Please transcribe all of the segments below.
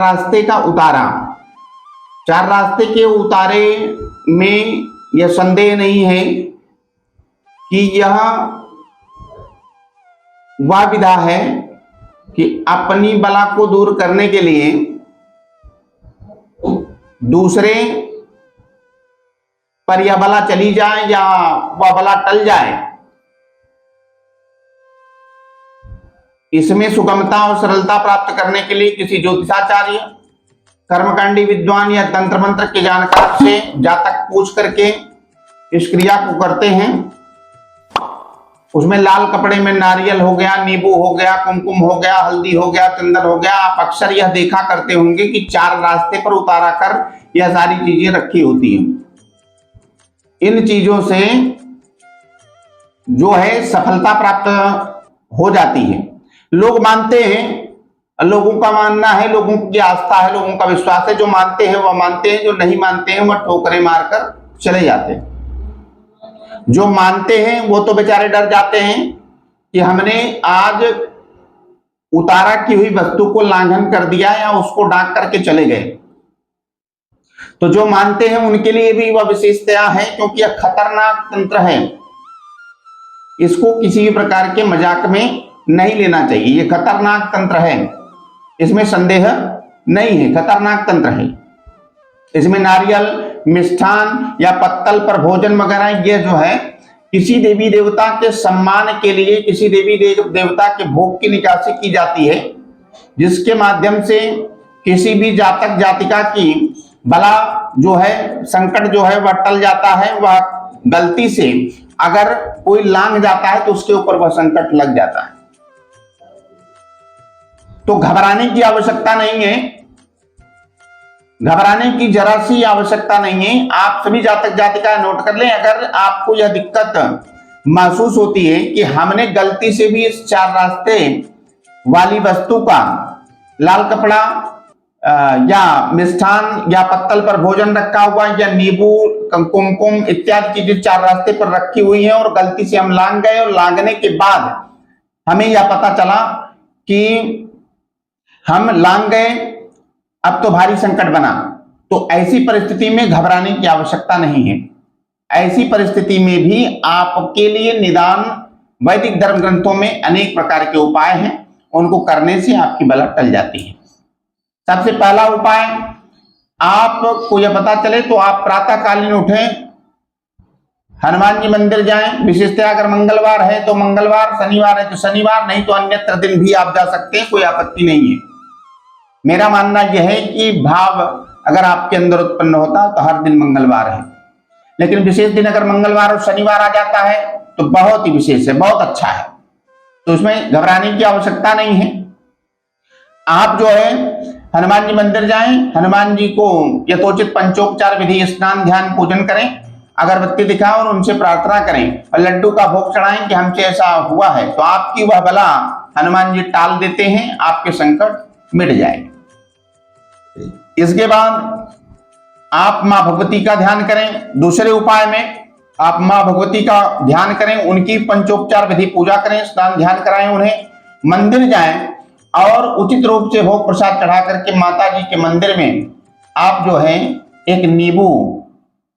रास्ते का उतारा। चार रास्ते के उतारे में यह संदेह नहीं है कि यह वह विधा है कि अपनी बला को दूर करने के लिए दूसरे पर यह बला चली जाए या वह बला टल जाए, इसमें सुगमता और सरलता प्राप्त करने के लिए किसी ज्योतिषाचार्य, कर्मकांडी विद्वान या तंत्र मंत्र के जानकार से जातक पूछ करके इस क्रिया को करते हैं। उसमें लाल कपड़े में नारियल हो गया, नींबू हो गया, कुमकुम हो गया, हल्दी हो गया, चंदन हो गया। आप अक्सर यह देखा करते होंगे कि चार रास्ते पर उतारा कर यह सारी चीजें रखी होती हैं। इन चीजों से जो है सफलता प्राप्त हो जाती है। लोग मानते हैं, लोगों का मानना है, लोगों की आस्था है, लोगों का विश्वास है। जो मानते हैं वह मानते हैं, जो नहीं मानते हैं वह ठोकरें मारकर चले जाते हैं। जो मानते हैं वो तो बेचारे डर जाते हैं कि हमने आज उतारा की हुई वस्तु को लांघन कर दिया या उसको डाक करके चले गए। तो जो मानते हैं उनके लिए भी वह विशेषता है, क्योंकि यह खतरनाक तंत्र है। इसको किसी भी प्रकार के मजाक में नहीं लेना चाहिए। यह खतरनाक तंत्र है, इसमें संदेह नहीं है, खतरनाक तंत्र है। इसमें नारियल, मिष्ठान या पत्तल पर भोजन वगैरह ये जो है किसी देवी देवता के सम्मान के लिए, किसी देवी देवता के भोग की निकासी की जाती है, जिसके माध्यम से किसी भी जातक जातिका की बला जो है, संकट जो है वह टल जाता है। वह गलती से अगर कोई लांघ जाता है तो उसके ऊपर वह संकट लग जाता है। तो घबराने की आवश्यकता नहीं है, घबराने की जरा सी आवश्यकता नहीं है। आप सभी जातक जातिका नोट कर लें, अगर आपको यह दिक्कत महसूस होती है कि हमने गलती से भी इस चार रास्ते वाली वस्तु का लाल कपड़ा या मिष्ठान या पत्तल पर भोजन रखा हुआ या नींबू, कुमकुम इत्यादि चीजें चार रास्ते पर रखी हुई हैं और गलती से हम लांघ गए, और लांघने के बाद हमें यह पता चला कि हम लांघ गए, अब तो भारी संकट बना, तो ऐसी परिस्थिति में घबराने की आवश्यकता नहीं है। ऐसी परिस्थिति में भी आपके लिए निदान वैदिक धर्म ग्रंथों में अनेक प्रकार के उपाय हैं, उनको करने से आपकी बला टल जाती है। सबसे पहला उपाय, आपको यह पता चले तो आप प्रातःकालीन उठें, हनुमान जी मंदिर जाएं। विशेषतः अगर मंगलवार है तो मंगलवार, शनिवार है तो शनिवार, नहीं तो अन्यत्र दिन भी आप जा सकते हैं, कोई आपत्ति नहीं है। मेरा मानना यह है कि भाव अगर आपके अंदर उत्पन्न होता तो हर दिन मंगलवार है, लेकिन विशेष दिन अगर मंगलवार और शनिवार आ जाता है तो बहुत ही विशेष है, बहुत अच्छा है। तो इसमें घबराने की आवश्यकता नहीं है। आप जो है हनुमान जी मंदिर जाएं, हनुमान जी को यथोचित पंचोपचार विधि, स्नान, ध्यान, पूजन करें, अगरबत्ती दिखाएं और उनसे प्रार्थना करें और लड्डू का भोग चढ़ाएं कि हमसे ऐसा हुआ है, तो आपकी वह बला हनुमान जी टाल देते हैं, आपके संकट मिट जाएंगे। इसके बाद आप मां भगवती का ध्यान करें। दूसरे उपाय में आप मां भगवती का ध्यान करें, उनकी पंचोपचार विधि पूजा करें, स्नान ध्यान कराएं, उन्हें मंदिर जाएं और उचित रूप से भोग प्रसाद चढ़ा करके माता जी के मंदिर में आप जो है एक नींबू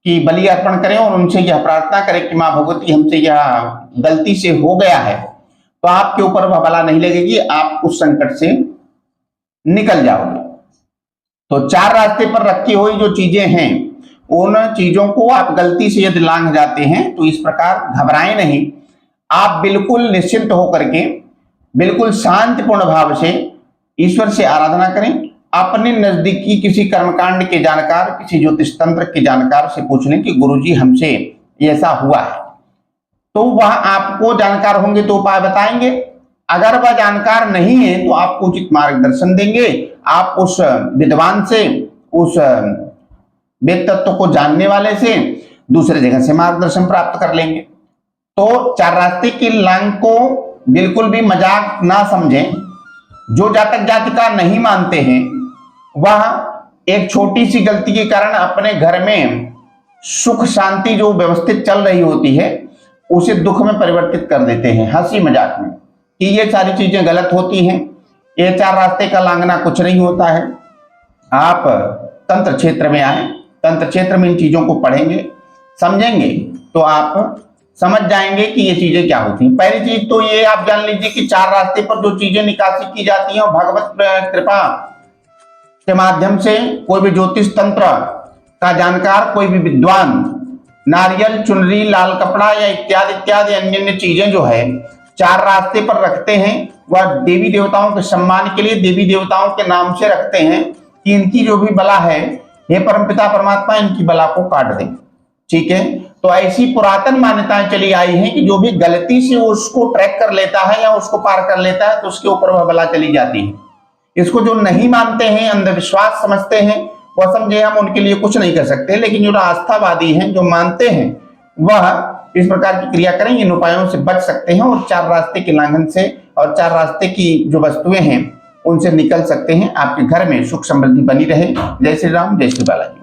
की बलि अर्पण करें और उनसे यह प्रार्थना करें कि मां भगवती हमसे यह गलती से हो गया है, तो आपके ऊपर वह बला नहीं लगेगी, आप उस संकट से निकल जाओगे। तो चार रास्ते पर रखी हुई जो चीजें हैं, उन चीजों को आप गलती से यदि लांघ जाते हैं तो इस प्रकार घबराएं नहीं। आप बिल्कुल निश्चिंत होकर के, बिल्कुल शांतिपूर्ण भाव से ईश्वर से आराधना करें। अपने नजदीकी किसी कर्मकांड के जानकार, किसी ज्योतिष तंत्र के जानकार से पूछ लें कि गुरुजी हमसे ऐसा हुआ है, तो वह आपको जानकार होंगे तो उपाय बताएंगे। अगर वह जानकार नहीं है तो आपको उचित मार्गदर्शन देंगे। आप उस विद्वान से, उस वेद तत्व को जानने वाले से दूसरे जगह से मार्गदर्शन प्राप्त कर लेंगे। तो चार रास्ते की लांघ को बिल्कुल भी मजाक ना समझें। जो जातक जातिका नहीं मानते हैं वह एक छोटी सी गलती के कारण अपने घर में सुख शांति जो व्यवस्थित चल रही होती है उसे दुख में परिवर्तित कर देते हैं, हंसी मजाक में, कि ये सारी चीजें गलत होती हैं, ये चार रास्ते का लांघना कुछ नहीं होता है। आप तंत्र क्षेत्र में आए, तंत्र क्षेत्र में इन चीजों को पढ़ेंगे, समझेंगे, तो आप समझ जाएंगे कि ये चीजें क्या होती हैं। पहली चीज तो ये आप जान लीजिए कि 4 रास्ते पर जो चीजें निकासी की जाती हैं, भगवत कृपा के माध्यम से कोई भी ज्योतिष तंत्र का जानकार, कोई भी विद्वान नारियल, चुनरी, लाल कपड़ा या इत्यादि इत्यादि अन्य अन्य चीजें जो है 4 रास्ते पर रखते हैं, वह देवी देवताओं के सम्मान के लिए, देवी देवताओं के नाम से रखते हैं कि इनकी जो भी बला है, हे परमपिता परमात्मा इनकी बला को काट दे। ठीक है, तो ऐसी पुरातन मान्यताएं चली आई हैं कि जो भी गलती से उसको ट्रैक कर लेता है या उसको पार कर लेता है तो उसके ऊपर वह बला चली जाती है। इसको जो नहीं मानते हैं, अंधविश्वास समझते हैं, वह समझे हम उनके लिए कुछ नहीं कर सकते, लेकिन जो आस्थावादी हैं, जो मानते हैं, वह इस प्रकार की क्रिया करें, इन उपायों से बच सकते हैं और 4 रास्ते के लांघन से और 4 रास्ते की जो वस्तुएं हैं उनसे निकल सकते हैं। आपके घर में सुख समृद्धि बनी रहे। जय श्री राम, जय श्री बालाजी।